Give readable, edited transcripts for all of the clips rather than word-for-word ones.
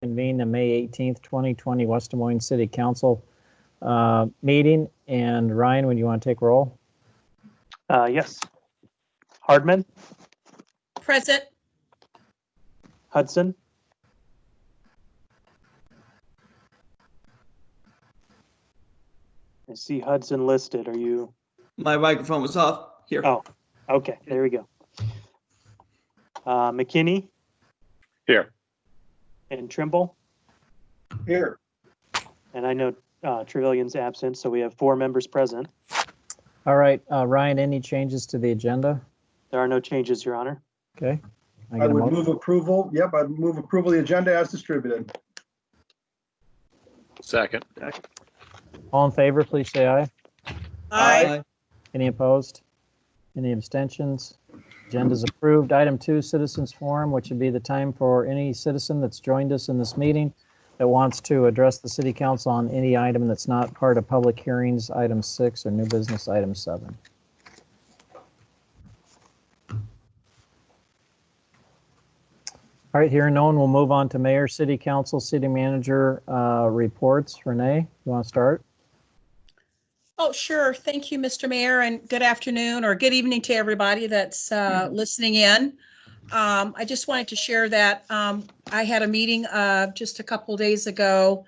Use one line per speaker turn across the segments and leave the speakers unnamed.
Convene the May 18th, 2020 West Des Moines City Council meeting. And Ryan, would you want to take roll?
Yes. Hardman,
Present.
Hudson, I see Hudson listed. Are you?
My microphone was off. Here.
Oh, okay. There we go. McKinney
Here.
and Trimble.
Here.
And I know Trevillion's absent, so we have 4 members present.
All right, Ryan, any changes to the agenda?
There are no changes, Your Honor.
Okay.
I would move approval. Yep, I'd move approval of the agenda as distributed.
Second.
All in favor, please say aye.
Aye.
Any opposed? Any abstentions? Agenda's approved. Item 2, citizens forum, which would be the time for any citizen that's joined us in this meeting that wants to address the city council on any item that's not part of public hearings, item 6, or new business, item 7. All right, hearing no one, we'll move on to mayor, city council, city manager reports. Renee, you want to start?
Oh, sure. Thank you, Mr. Mayor, and good afternoon or good evening to everybody that's listening in. I just wanted to share that I had a meeting just a couple of days ago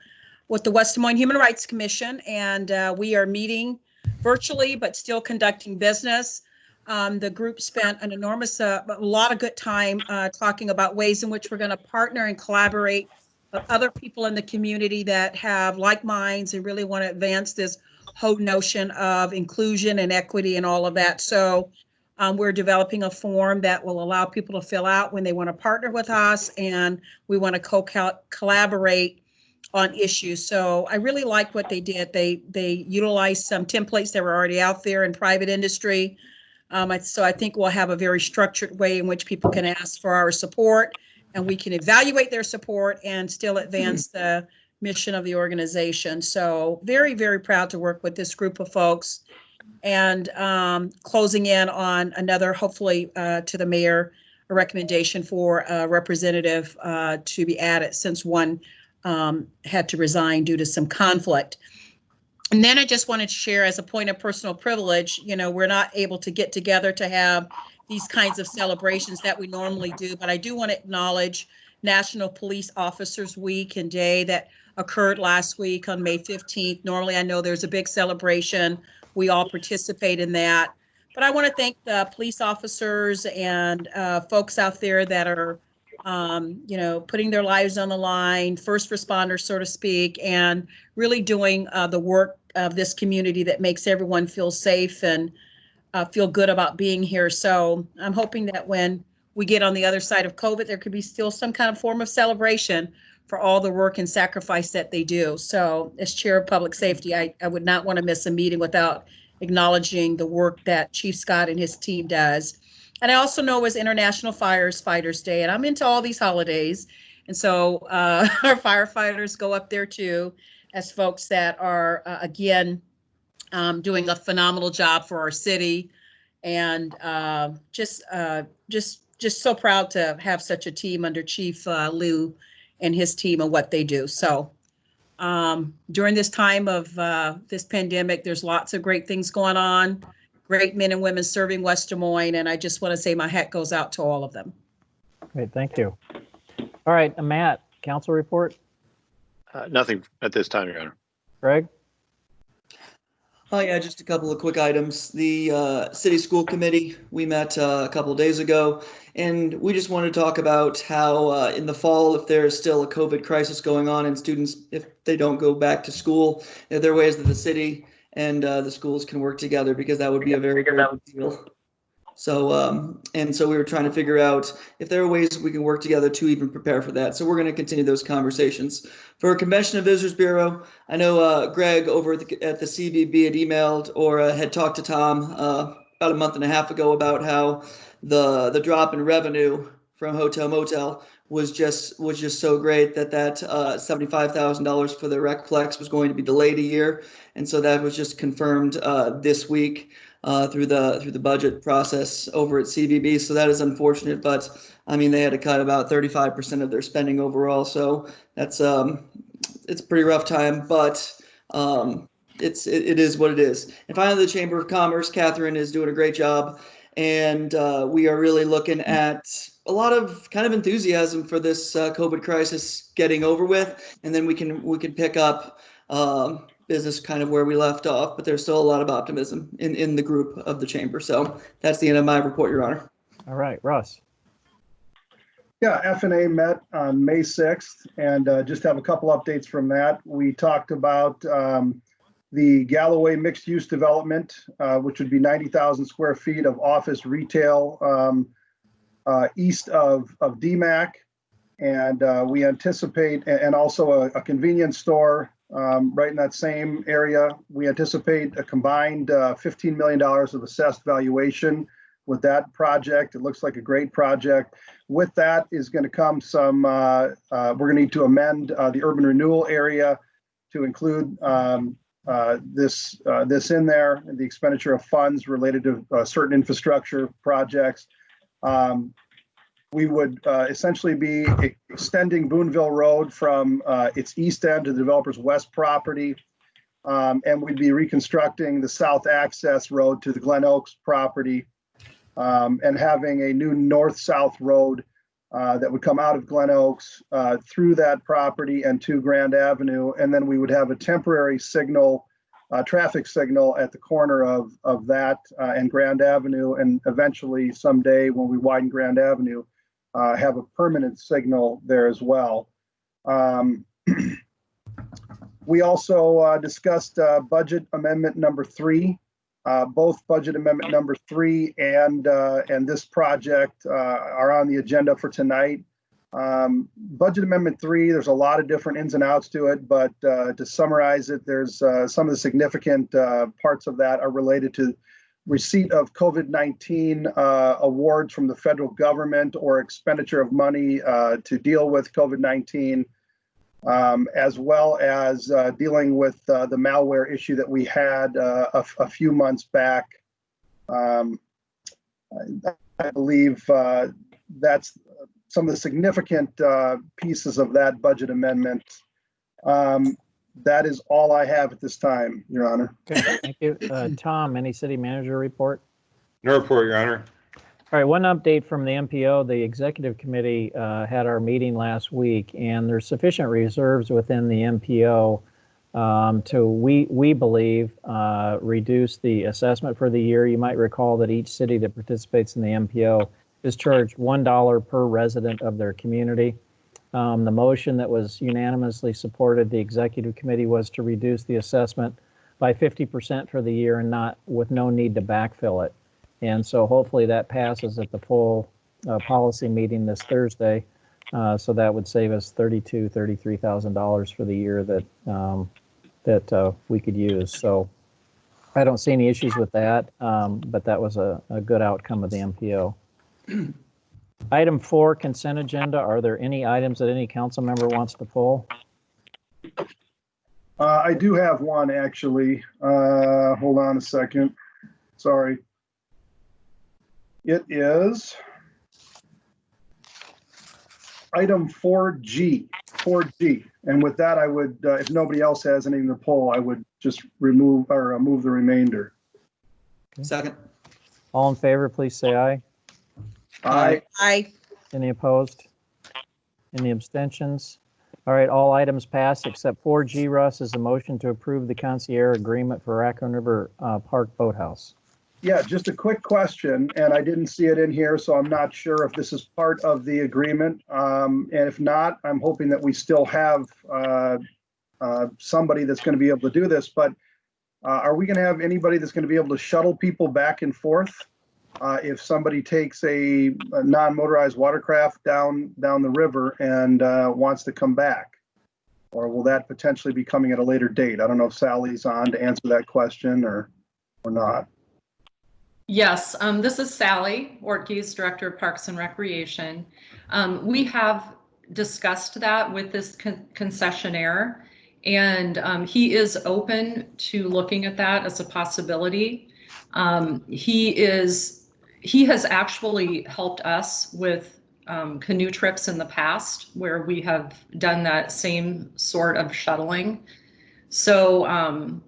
with the West Des Moines Human Rights Commission, and we are meeting virtually but still conducting business. The group spent an enormous, a lot of good time talking about ways in which we're going to partner and collaborate with other people in the community that have like minds and really want to advance this whole notion of inclusion and equity and all of that. So we're developing a form that will allow people to fill out when they want to partner with us, and we want to collaborate on issues. So I really like what they did. They utilized some templates that were already out there in private industry. So I think we'll have a very structured way in which people can ask for our support, and we can evaluate their support and still advance the mission of the organization. So very, very proud to work with this group of folks, and closing in on another, hopefully to the mayor, a recommendation for a representative to be added since one had to resign due to some conflict. And then I just wanted to share as a point of personal privilege, you know, we're not able to get together to have these kinds of celebrations that we normally do, but I do want to acknowledge National Police Officers Week and Day that occurred last week on May 15th. Normally, I know there's a big celebration. We all participate in that. But I want to thank the police officers and folks out there that are, you know, putting their lives on the line, first responders, so to speak, and really doing the work of this community that makes everyone feel safe and feel good about being here. So I'm hoping that when we get on the other side of COVID, there could be still some kind of form of celebration for all the work and sacrifice that they do. So as chair of public safety, I would not want to miss a meeting without acknowledging the work that Chief Scott and his team does. And I also know it was International Firefighters Day, and I'm into all these holidays. And so our firefighters go up there too, as folks that are, again, doing a phenomenal job for our city. And just so proud to have such a team under Chief Lou and his team and what they do. So during this time of this pandemic, there's lots of great things going on, great men and women serving West Des Moines, and I just want to say my hat goes out to all of them.
Great, thank you. All right, Matt, council report.
Nothing at this time, Your Honor.
Greg?
Oh yeah, just a couple of quick items. The city school committee, we met a couple of days ago, and we just wanted to talk about how in the fall, if there's still a COVID crisis going on and students, if they don't go back to school, if there are ways that the city and the schools can work together, because that would be a very big deal. So, and so we were trying to figure out if there are ways we can work together to even prepare for that. So we're going to continue those conversations. For Convention and Visitors Bureau, I know Greg over at the CVB had emailed or had talked to Tom about a month and a half ago about how the drop in revenue from Hotel Motel was just so great that $75,000 for the Recplex was going to be delayed a year. And so that was just confirmed this week. through the budget process over at CBB. So that is unfortunate, but I mean, they had to cut about 35% of their spending overall. So that's it's a pretty rough time, but it is what it is. And finally, the Chamber of Commerce, Catherine is doing a great job. And we are really looking at a lot of kind of enthusiasm for this COVID crisis getting over with, and then we can pick up business kind of where we left off. But there's still a lot of optimism in the group of the chamber. So that's the end of my report, Your Honor.
All right, Russ.
Yeah, F&A met on May 6th, and just have a couple updates from that. We talked about the Galloway mixed-use development, which would be 90,000 square feet of office retail east of DMAC. And we anticipate, and also a convenience store right in that same area. We anticipate a combined $15 million of assessed valuation with that project. It looks like a great project. With that is going to come some, we're going to need to amend the urban renewal area to include this in there, the expenditure of funds related to certain infrastructure projects. We would essentially be extending Boonville Road from its east end to the developer's west property. And we'd be reconstructing the south access road to the Glen Oaks property, and having a new north-south road that would come out of Glen Oaks through that property and to Grand Avenue. And then we would have a temporary signal, traffic signal at the corner of that and Grand Avenue. And eventually someday when we widen Grand Avenue, have a permanent signal there as well. We also discussed budget amendment number 3. Both budget amendment number 3 and this project are on the agenda for tonight. Budget amendment 3, there's a lot of different ins and outs to it, but to summarize it, there's some of the significant parts of that are related to receipt of COVID-19 awards from the federal government or expenditure of money to deal with COVID-19. As well as dealing with the malware issue that we had a few months back. I believe that's some of the significant pieces of that budget amendment. That is all I have at this time, Your Honor.
Okay, thank you. Tom, any city manager report?
No report, Your Honor.
All right, one update from the MPO. The executive committee had our meeting last week, and there's sufficient reserves within the MPO to, we believe, reduce the assessment for the year. You might recall that each city that participates in the MPO is charged $1 per resident of their community. The motion that was unanimously supported, the executive committee, was to reduce the assessment by 50% for the year and with no need to backfill it. And so hopefully that passes at the full policy meeting this Thursday. So that would save us $33,000 for the year that we could use. So I don't see any issues with that, but that was a good outcome of the MPO. Item 4, consent agenda. Are there any items that any council member wants to pull?
I do have one, actually. Hold on a second. Sorry. It is item 4G. And with that, I would, if nobody else has anything to pull, I would just move the remainder.
Second.
All in favor, please say aye.
Aye.
Aye.
Any opposed? Any abstentions? All right, all items passed except 4G. Russ, is a motion to approve the concierge agreement for Raccoon River Park Boathouse.
Yeah, just a quick question, and I didn't see it in here, so I'm not sure if this is part of the agreement. And if not, I'm hoping that we still have somebody that's going to be able to do this. But are we going to have anybody that's going to be able to shuttle people back and forth if somebody takes a non-motorized watercraft down the river and wants to come back? Or will that potentially be coming at a later date? I don't know if Sally's on to answer that question or not.
Yes, this is Sally Ortgies, Director of Parks and Recreation. We have discussed that with this concessionaire, and he is open to looking at that as a possibility. He has actually helped us with canoe trips in the past where we have done that same sort of shuttling. So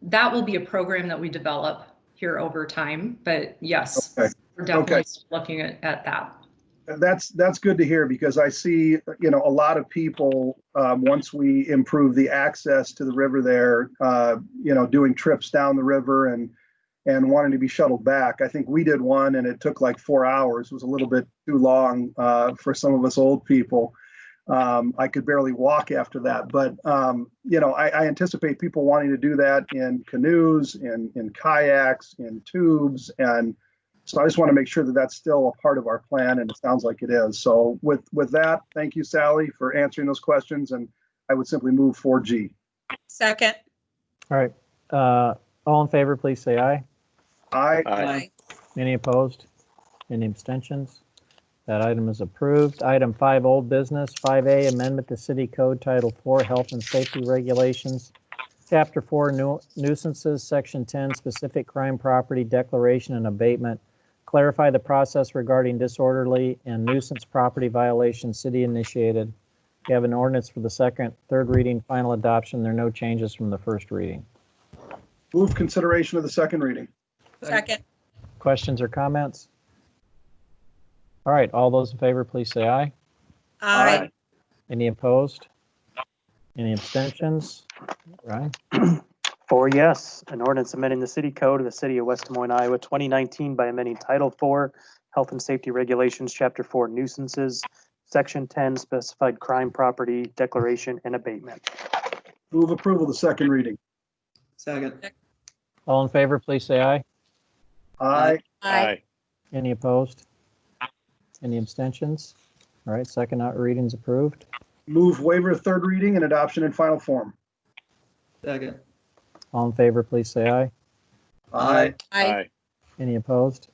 that will be a program that we develop here over time. But yes,
Okay.
we're definitely
Okay.
looking at that.
That's good to hear because I see, a lot of people, once we improve the access to the river there, doing trips down the river and wanting to be shuttled back. I think we did one and it took like 4 hours. It was a little bit too long for some of us old people. I could barely walk after that, but I anticipate people wanting to do that in canoes, in kayaks, in tubes, and so I just want to make sure that that's still a part of our plan, and it sounds like it is. So with that, thank you, Sally, for answering those questions, and I would simply move 4G.
Second.
All right. All in favor, please say aye.
Aye.
Aye.
Any opposed? Any abstentions? That item is approved. Item 5, old business. 5A, amendment to City Code Title 4, Health and Safety Regulations. Chapter 4, nuisances, Section 10, specific crime property declaration and abatement. Clarify the process regarding disorderly and nuisance property violations city initiated. You have an ordinance for the second, third reading, final adoption. There are no changes from the first reading.
Move consideration of the second reading.
Second.
Questions or comments? All right, all those in favor, please say aye.
Aye.
Any opposed? Any abstentions? Ryan?
4 yes, an ordinance amending the city code of the city of West Des Moines, Iowa, 2019 by amending Title 4, Health and Safety Regulations, Chapter 4, nuisances, Section 10, specified crime property declaration and abatement.
Move approval of the second reading.
Second.
All in favor, please say aye.
Aye.
Aye.
Any opposed? Any abstentions? All right, second reading's approved.
Move waiver of third reading and adoption in final form.
Second.
All in favor, please say aye.
Aye.
Aye.
Any opposed?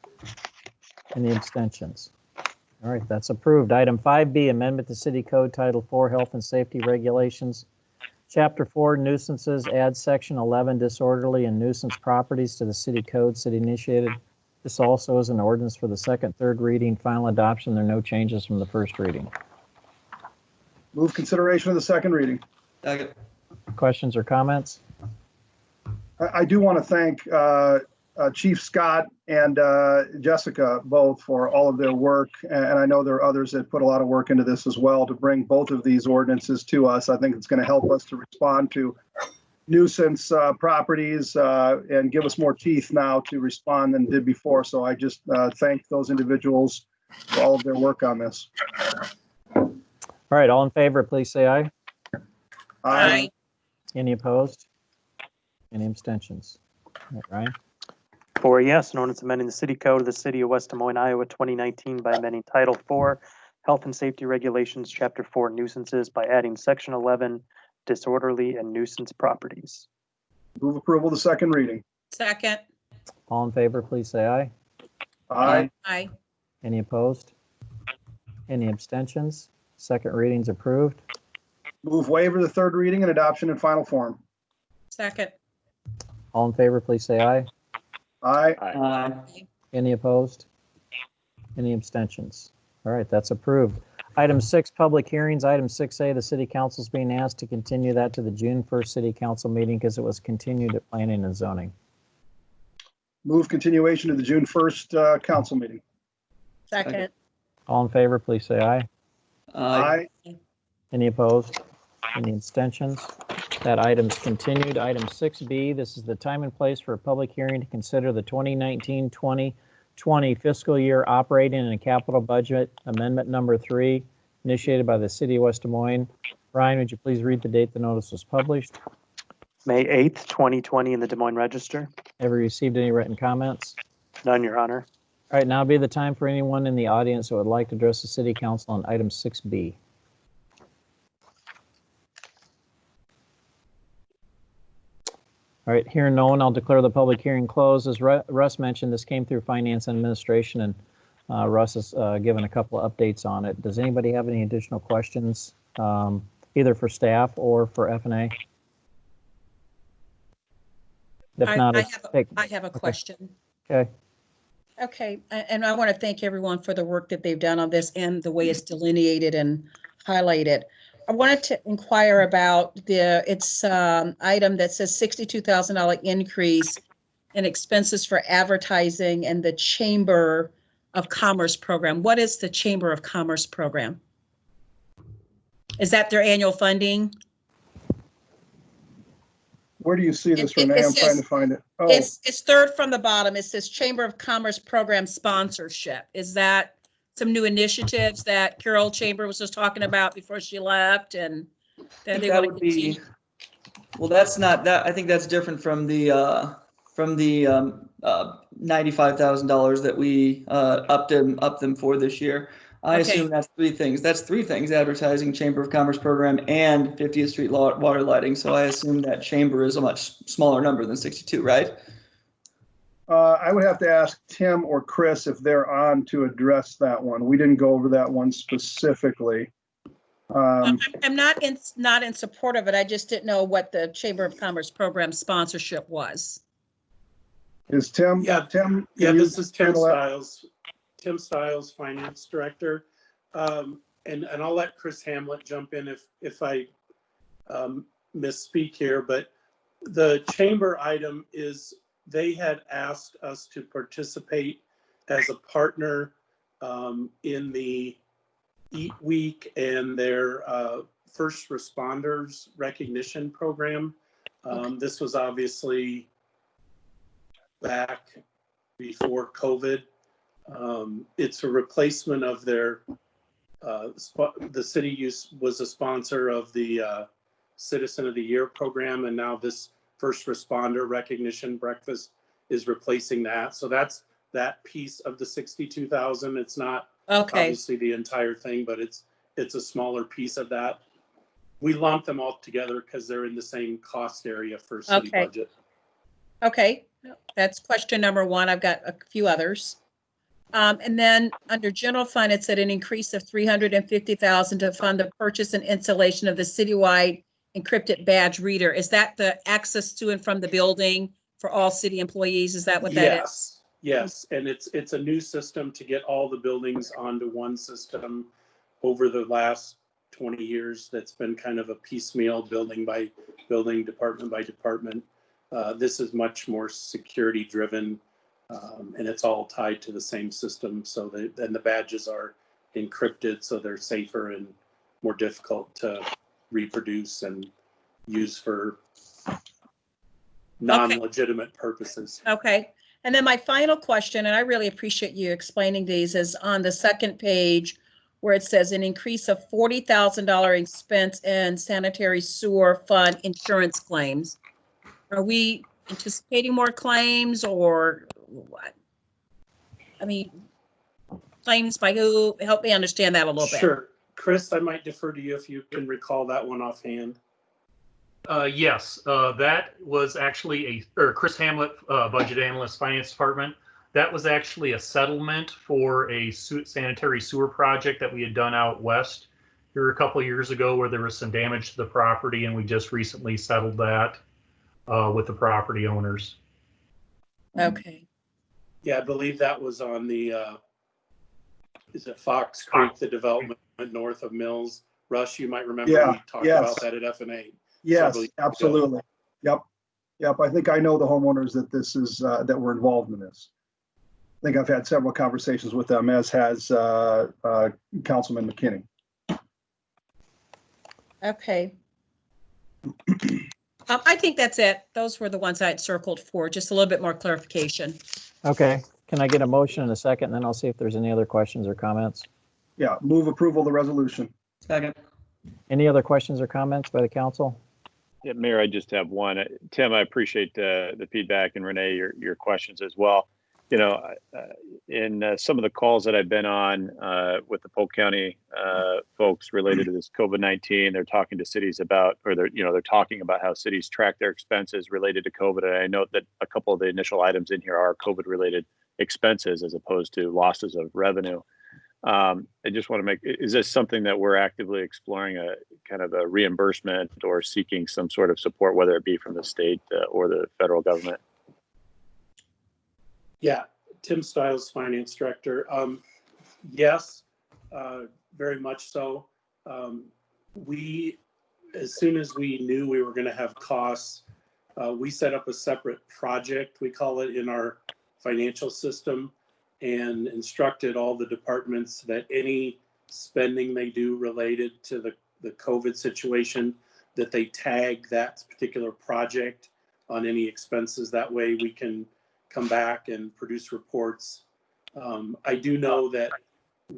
Any abstentions? All right, that's approved. Item 5B, amendment to City Code Title 4, Health and Safety Regulations. Chapter 4, nuisances, add Section 11, disorderly and nuisance properties to the city code, city initiated. This also is an ordinance for the second, third reading, final adoption. There are no changes from the first reading.
Move consideration of the second reading.
Second.
Questions or comments?
I do want to thank Chief Scott and Jessica both for all of their work. And I know there are others that put a lot of work into this as well to bring both of these ordinances to us. I think it's going to help us to respond to nuisance properties and give us more teeth now to respond than did before. So I just thank those individuals for all of their work on this.
All right, all in favor, please say aye.
Aye.
Any opposed? Any abstentions? All right, Ryan?
4 yes, an ordinance amending the city code of the city of West Des Moines, Iowa, 2019 by amending Title 4, Health and Safety Regulations, Chapter 4, nuisances by adding Section 11, disorderly and nuisance properties.
Move approval of the second reading.
Second.
All in favor, please say aye.
Aye.
Aye.
Any opposed? Any abstentions? Second reading's approved.
Move waiver of the third reading and adoption in final form.
Second.
All in favor, please say aye.
Aye.
Aye.
Any opposed? Any abstentions? All right, that's approved. Item 6, public hearings. Item 6A, the city council is being asked to continue that to the June 1st city council meeting because it was continued at planning and zoning.
Move continuation to the June 1st council meeting.
Second.
All in favor, please say aye.
Aye.
Any opposed? Any abstentions? That item's continued. Item 6B, this is the time and place for a public hearing to consider the 2019-2020 fiscal year operating and capital budget amendment number 3, initiated by the city of West Des Moines. Ryan, would you please read the date the notice was published?
May 8th, 2020 in the Des Moines Register.
Ever received any written comments?
None, Your Honor.
All right, now would be the time for anyone in the audience that would like to address the city council on item 6B. All right, hearing no one, I'll declare the public hearing closed. As Russ mentioned, this came through Finance and Administration, and Russ has given a couple of updates on it. Does anybody have any additional questions, either for staff or for F&A? If not,
I have a question.
okay.
Okay, and I want to thank everyone for the work that they've done on this and the way it's delineated and highlighted. I wanted to inquire about it's item that says $62,000 increase in expenses for advertising and the Chamber of Commerce program. What is the Chamber of Commerce program? Is that their annual funding?
Where do you see this,
It
Renee? I'm trying
says-
to find it. Oh,
It's third from the bottom. It says Chamber of Commerce program sponsorship. Is that some new initiatives that Carol Chamber was just talking about before she left and that they
That
want
would
to continue?
be, well, that's not, that, I think that's different from the $95,000 that we upped them for this year. I
Okay.
assume that's three things. That's three things: advertising, Chamber of Commerce program, and 50th Street water lighting. So I assume that Chamber is a much smaller number than 62, right?
I would have to ask Tim or Chris if they're on to address that one. We didn't go over that one specifically.
I'm not in support of it. I just didn't know what the Chamber of Commerce program sponsorship was.
Is Tim?
Yeah.
Tim?
Yeah,
can you
this is Tim
handle that?
Stiles, Tim Stiles, Finance Director. And I'll let Chris Hamlet jump in if I misspeak here, but the chamber item is they had asked us to participate as a partner in the Eat Week and their first responders recognition program. This was obviously back before COVID. It's a replacement of their, the city was a sponsor of the Citizen of the Year program, and now this first responder recognition breakfast is replacing that. So that's that piece of the 62,000. It's not
Okay,
obviously the entire thing, but it's a smaller piece of that. We lump them all together because they're in the same cost area for city
Okay.
budget.
okay. That's question number one. I've got a few others. And then under general fund, it said an increase of $350,000 to fund the purchase and installation of the citywide encrypted badge reader. Is that the access to and from the building for all city employees? Is that what that is?
Yes, and it's a new system to get all the buildings onto one system. Over the last 20 years, that's been kind of a piecemeal, building by building, department by department. This is much more security driven, and it's all tied to the same system. So then the badges are encrypted, so they're safer and more difficult to reproduce and use for non-legitimate purposes.
Okay. And then my final question, and I really appreciate you explaining these, is on the second page where it says an increase of $40,000 expense in sanitary sewer fund insurance claims. Are we anticipating more claims or what? I mean, claims by who? Help me understand that a little bit.
Sure. Chris, I might defer to you if you can recall that one offhand.
Yes, that was actually Chris Hamlet, budget analyst, finance department. That was actually a settlement for a sanitary sewer project that we had done out west here a couple of years ago, where there was some damage to the property, and we just recently settled that with the property owners.
Okay.
Yeah, I believe that was on the, is it Fox Creek, the development north of Mills? Rush, you might remember
Yeah,
we talked
yes.
about that at F&A.
Yes,
several years ago.
absolutely. Yep. I think I know the homeowners that this is, that were involved in this. I think I've had several conversations with them, as has Councilman McKinney.
Okay. I think that's it. Those were the ones I had circled for, just a little bit more clarification.
Okay, can I get a motion in a second, and then I'll see if there's any other questions or comments?
Yeah, move approval of the resolution.
Second.
Any other questions or comments by the council?
Yeah, Mayor, I just have one. Tim, I appreciate the feedback, and Renee, your questions as well. You know, in some of the calls that I've been on with the Polk County folks related to this COVID-19, they're talking to cities about, or they're talking about how cities track their expenses related to COVID. And I note that a couple of the initial items in here are COVID-related expenses as opposed to losses of revenue. I just want to make, is this something that we're actively exploring, a kind of a reimbursement or seeking some sort of support, whether it be from the state or the federal government?
Yeah, Tim Stiles, Finance Director. Yes, very much so. As soon as we knew we were going to have costs, we set up a separate project, we call it, in our financial system, and instructed all the departments that any spending they do related to the COVID situation, that they tag that particular project on any expenses. That way we can come back and produce reports. I do know that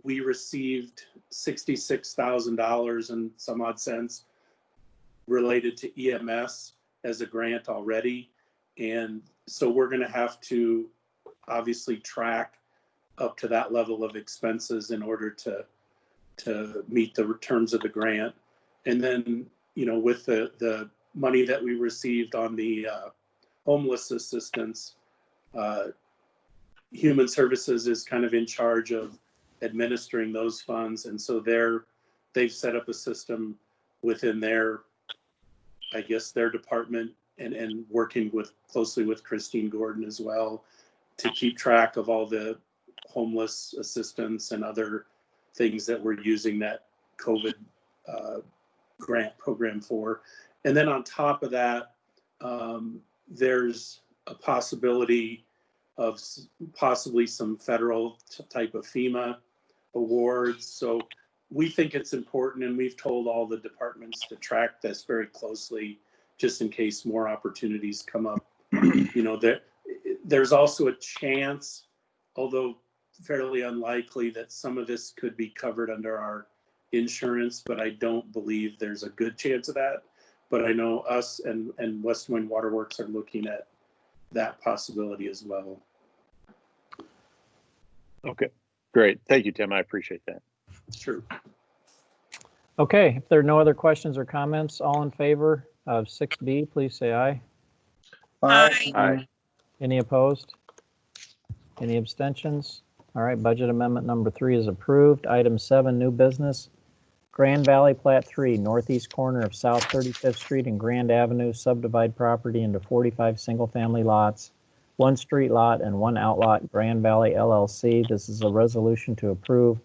we received $66,000 and some odd cents related to EMS as a grant already. And so we're going to have to obviously track up to that level of expenses in order to meet the terms of the grant. And then, you know, with the money that we received on the homeless assistance, Human Services is kind of in charge of administering those funds. And so they've set up a system within their, I guess, their department, and working closely with Christine Gordon as well, to keep track of all the homeless assistance and other things that we're using that COVID grant program for. And then on top of that, there's a possibility of possibly some federal type of FEMA awards. So we think it's important, and we've told all the departments to track this very closely, just in case more opportunities come up. You know, there's also a chance, although fairly unlikely, that some of this could be covered under our insurance, but I don't believe there's a good chance of that. But I know us and West Des Moines Waterworks are looking at that possibility as well.
Okay, great. Thank you, Tim. I appreciate that.
Sure.
Okay, if there are no other questions or comments, all in favor of 6B, please say aye.
Aye.
Any opposed? Any abstentions? All right, budget amendment number 3 is approved. Item 7, new business. Grand Valley Plat 3, northeast corner of South 35th Street and Grand Avenue, subdivide property into 45 single-family lots, 1 street lot and 1 outlot, Grand Valley LLC. This is a resolution to approve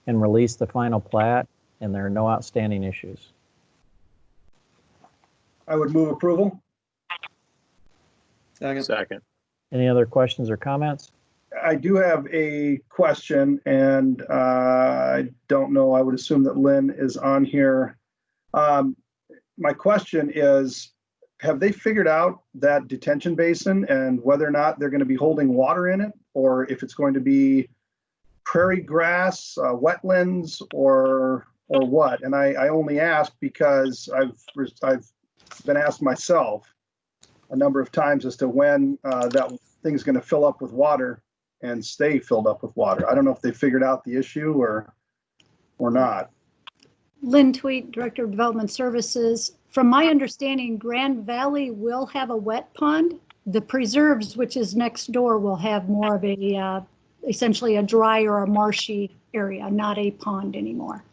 and release the final plat, and there are no outstanding issues.
I would move approval.
Second.
Any other questions or comments?
I do have a question, and I don't know, I would assume that Lynn is on here. My question is, have they figured out that detention basin and whether or not they're going to be holding water in it, or if it's going to be prairie grass, wetlands, or what? And I only ask because I've been asked myself a number of times as to when that thing's going to fill up with water and stay filled up with water. I don't know if they figured out the issue or not.
Lynn Tweet, Director of Development Services. From my understanding, Grand Valley will have a wet pond. The preserves, which is next door, will have more of a, essentially a dry or a marshy area, not a pond anymore.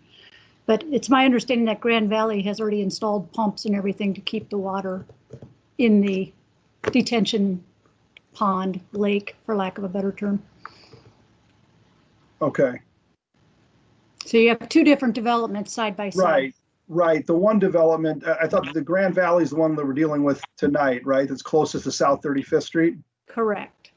But it's my understanding that Grand Valley has already installed pumps and everything to keep the water in the detention pond, lake, for lack of a better term.
Okay.
So you have 2 different developments side by side.
Right. The one development, I thought the Grand Valley is the one that we're dealing with tonight, right? That's closest to South 35th Street.
Correct.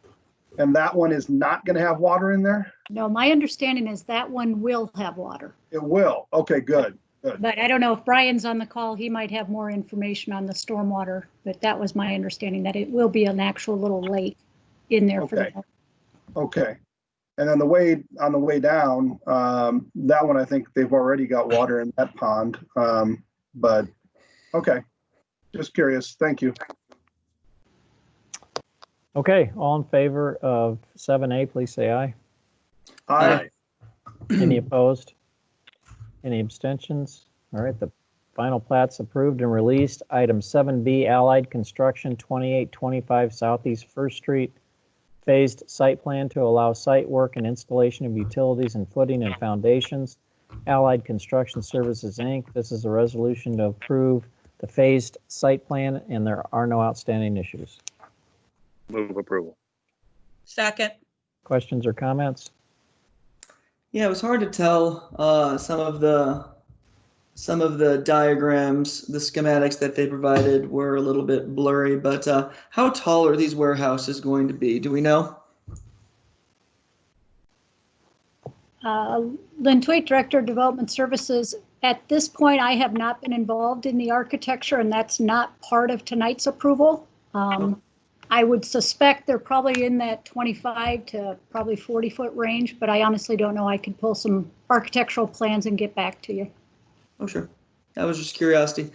And that one is not going to have water in there?
No, my understanding is that one will have water.
It will. Okay, good.
But I don't know if Brian's on the call, he might have more information on the stormwater, but that was my understanding, that it will be an actual little lake in there for the.
Okay. And then on the way down, that one, I think they've already got water in that pond. But okay, just curious. Thank you.
Okay, all in favor of 7A, please say aye.
Aye.
Any opposed? Any abstentions? All right, the final plat's approved and released. Item 7B, Allied Construction, 2825 Southeast 1st Street, phased site plan to allow site work and installation of utilities and footing and foundations. Allied Construction Services, Inc. This is a resolution to approve the phased site plan, and there are no outstanding issues.
Move approval.
Second.
Questions or comments?
Yeah, it was hard to tell some of the diagrams, the schematics that they provided were a little bit blurry, but how tall are these warehouses going to be? Do we know?
Lynn Tweet, Director of Development Services. At this point, I have not been involved in the architecture, and that's not part of tonight's approval. I would suspect they're probably in that 25 to probably 40-foot range, but I honestly don't know. I could pull some architectural plans and get back to you.
Oh, sure. That was just curiosity.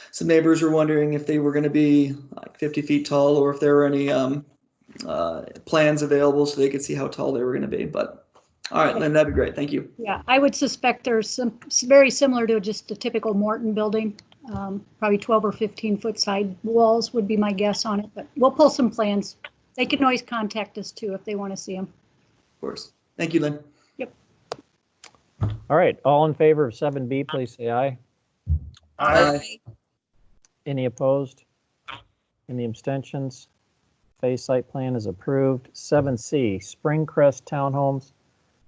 Some neighbors were wondering if they were going to be like 50 feet tall or if there were any plans available so they could see how tall they were going to be. But all right, Lynn, that'd be great. Thank you.
Yeah, I would suspect there's some very similar to just a typical Morton building. Probably 12 or 15-foot side walls would be my guess on it, but we'll pull some plans. They can always contact us too if they want to see them.
Of course. Thank you, Lynn.
Yep.
All right, all in favor of 7B, please say aye.
Aye.
Any opposed? Any abstentions? Phase site plan is approved. 7C, Springcrest Townhomes,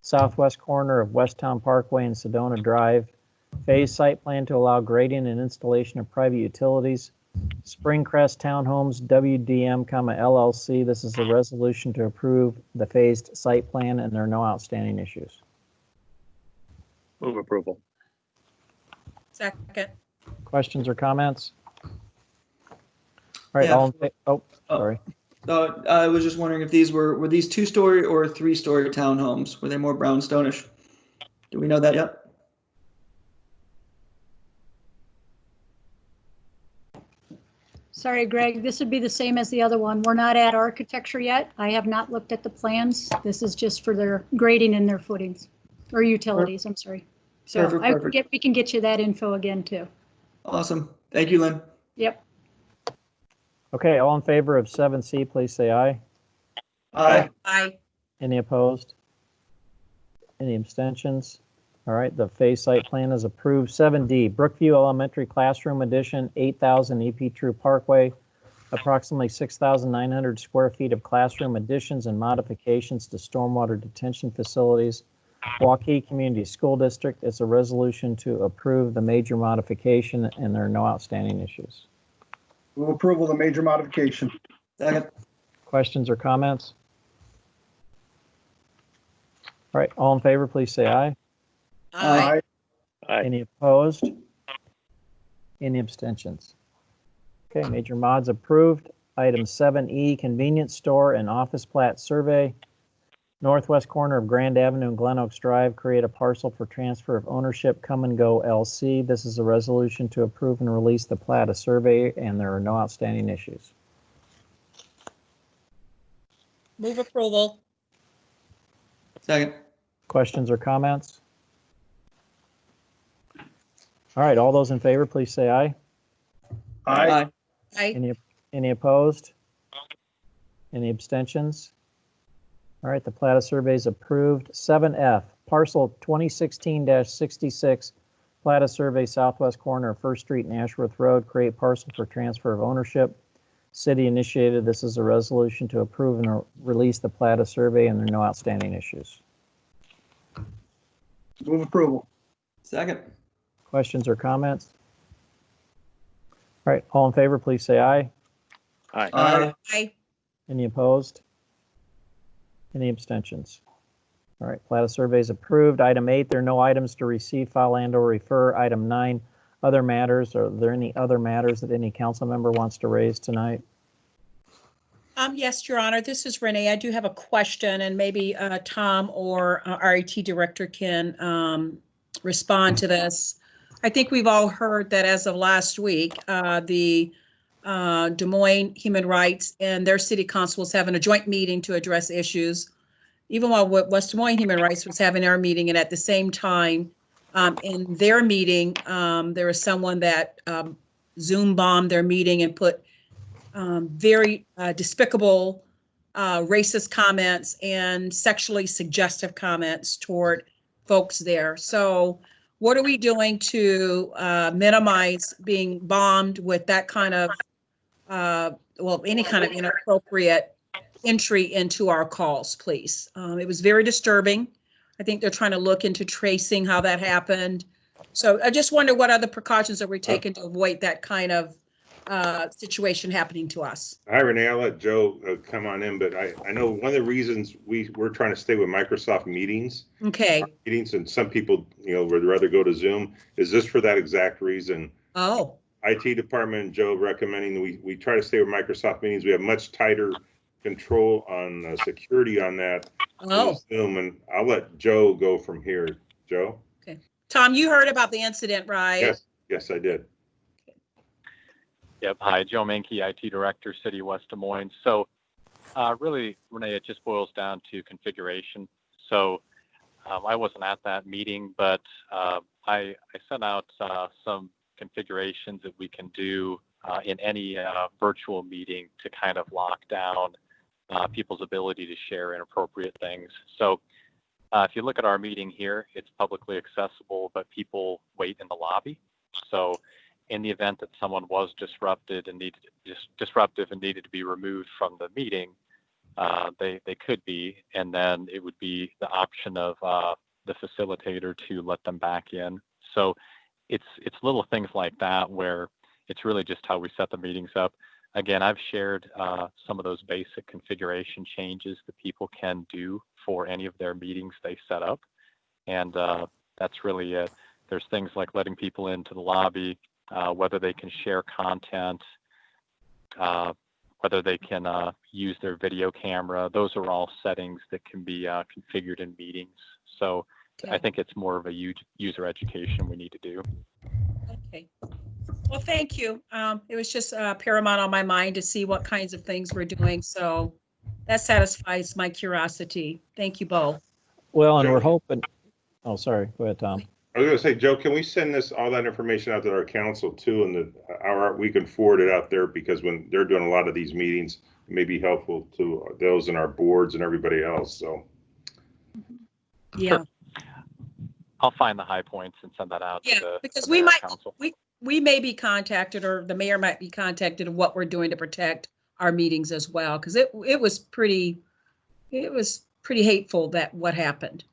southwest corner of Westtown Parkway and Sedona Drive. Phase site plan to allow grading and installation of private utilities. Springcrest Townhomes, WDM, LLC. This is a resolution to approve the phased site plan, and there are no outstanding issues.
Move approval.
Second.
Questions or comments? All right,
Yeah.
all in oh, sorry.
I was just wondering if these were these 2-story or 3-story townhomes? Were they more brownstone-ish? Do we know that yet?
Sorry, Greg, this would be the same as the other one. We're not at architecture yet. I have not looked at the plans. This is just for their grading and their footings, or utilities, I'm sorry. So
Perfect.
we can get you that info again too.
Awesome. Thank you, Lynn.
Yep.
Okay, all in favor of 7C, please say aye.
Aye.
Aye.
Any opposed? Any abstentions? All right, the phase site plan is approved. 7D, Brookview Elementary Classroom Addition, 8,000 EP True Parkway, approximately 6,900 square feet of classroom additions and modifications to stormwater detention facilities. Waukee Community School District. It's a resolution to approve the major modification, and there are no outstanding issues.
Move approval of the major modification.
Second.
Questions or comments? All right, all in favor, please say aye.
Uh,
Aye.
Any opposed? Any abstentions? Okay, major mods approved. Item 7E, convenience store and office plat survey. Northwest corner of Grand Avenue and Glen Oaks Drive, create a parcel for transfer of ownership, Come and Go LC. This is a resolution to approve and release the plat of survey, and there are no outstanding issues.
Move approval.
Second.
Questions or comments? All right, all those in favor, please say aye.
Aye.
Aye.
Any opposed? Any abstentions? All right, the plat of survey is approved. 7F, parcel 2016-66, plat of survey southwest corner of First Street and Ashworth Road, create parcel for transfer of ownership. City initiated. This is a resolution to approve and release the plat of survey, and there are no outstanding issues.
Move approval.
Second.
Questions or comments? All right, all in favor, please say aye.
Aye.
Aye.
Aye.
Any opposed? Any abstentions? All right, plat of survey is approved. Item 8, there are no items to receive, file, and/or refer. Item 9, other matters. Are there any other matters that any council member wants to raise tonight?
Yes, Your Honor, this is Renee. I do have a question, and maybe Tom or our IT director can respond to this. I think we've all heard that as of last week, the Des Moines Human Rights and their city council was having a joint meeting to address issues, even while West Des Moines Human Rights was having our meeting. And at the same time, in their meeting, there was someone that Zoom bombed their meeting and put very despicable racist comments and sexually suggestive comments toward folks there. So what are we doing to minimize being bombed with that kind of, well, any kind of inappropriate entry into our calls, please? It was very disturbing. I think they're trying to look into tracing how that happened. So I just wonder what other precautions are we taking to avoid that kind of situation happening to us.
Hi, Renee. I'll let Joe come on in, but I know one of the reasons we're trying to stay with Microsoft meetings,
Okay.
and some people, would rather go to Zoom, is this for that exact reason.
Oh,
IT department and Joe recommending we try to stay with Microsoft meetings. We have much tighter control on security on that.
oh.
Zoom, and I'll let Joe go from here. Joe?
Tom, you heard about the incident, right?
Yes, I did.
Yep. Hi, Joe Menke, IT Director, City of West Des Moines. So really, Renee, it just boils down to configuration. So I wasn't at that meeting, but I sent out some configurations that we can do in any virtual meeting to kind of lock down people's ability to share inappropriate things. So if you look at our meeting here, it's publicly accessible, but people wait in the lobby. So in the event that someone was disruptive and needed to be removed from the meeting, they could be, and then it would be the option of the facilitator to let them back in. So it's little things like that where it's really just how we set the meetings up. Again, I've shared some of those basic configuration changes that people can do for any of their meetings they set up. And that's really it. There's things like letting people into the lobby, whether they can share content, whether they can use their video camera. Those are all settings that can be configured in meetings. So
Okay.
I think it's more of a user education we need to do.
Okay. Well, thank you. It was just paramount on my mind to see what kinds of things we're doing. So that satisfies my curiosity. Thank you both.
Well, and we're hoping, oh, sorry, go ahead, Tom.
I was going to say, Joe, can we send all that information out to our council too, and we can forward it out there, because when they're doing a lot of these meetings, it may be helpful to those in our boards and everybody else. So
Yeah.
Sure. I'll find the high points and send that out.
Yeah,
to the,
because
the
we
mayor
might,
council.
we may be contacted, or the mayor might be contacted of what we're doing to protect our meetings as well. Because it was pretty hateful that what happened.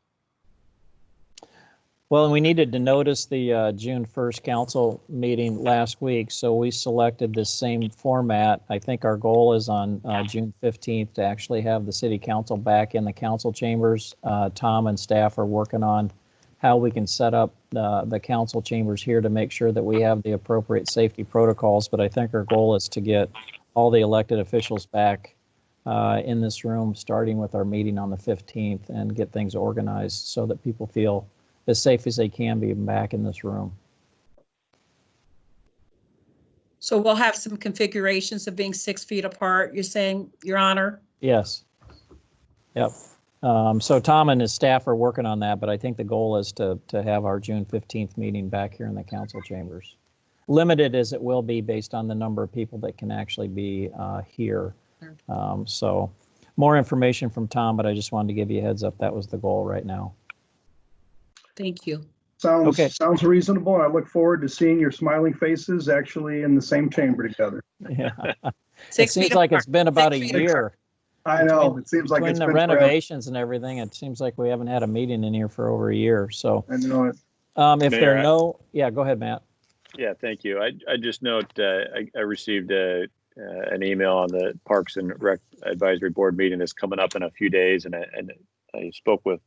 Well, and we needed to notice the June 1st council meeting last week, so we selected this same format. I think our goal is on June 15th to actually have the city council back in the council chambers. Tom and staff are working on how we can set up the council chambers here to make sure that we have the appropriate safety protocols. But I think our goal is to get all the elected officials back in this room, starting with our meeting on the 15th, and get things organized so that people feel as safe as they can be back in this room.
So we'll have some configurations of being 6 feet apart, you're saying, Your Honor?
Yes. Yep. So Tom and his staff are working on that, but I think the goal is to have our June 15th meeting back here in the council chambers. Limited as it will be based on the number of people that can actually be here. So more information from Tom, but I just wanted to give you a heads up. That was the goal right now.
Thank you.
Sounds reasonable. I look forward to seeing your smiling faces actually in the same chamber together.
Yeah.
6
It seems
feet
like
apart.
it's been about
6
a
feet apart.
year.
I know, it seems like
Between
it's
the
been forever.
renovations and everything, it seems like we haven't had a meeting in here for over a year. So
I know it.
if there
Mayor,
are no, yeah, go ahead, Matt.
Yeah, thank you. I just note I received an email on the Parks and Rec Advisory Board meeting that's coming up in a few days, and I spoke with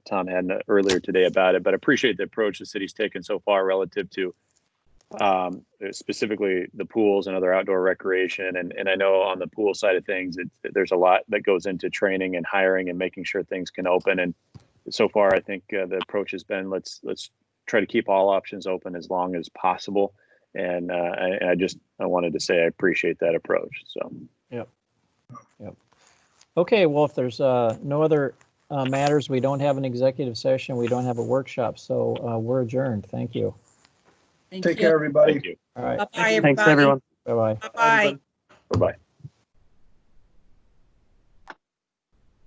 Tom Hadden earlier today about it. But I appreciate the approach the city's taken so far relative to specifically the pools and other outdoor recreation. And I know on the pool side of things, there's a lot that goes into training and hiring and making sure things can open. And so far, I think the approach has been let's try to keep all options open as long as possible. And I wanted to say I appreciate that approach. So.
Yep. Okay, well, if there's no other matters, we don't have an executive session, we don't have a workshop, so we're adjourned. Thank you.
Thank
Take
you.
care, everybody.
Thank you.
All right.
Bye-bye,
Thanks, everyone.
Bye-bye.
Bye-bye.
Bye-bye.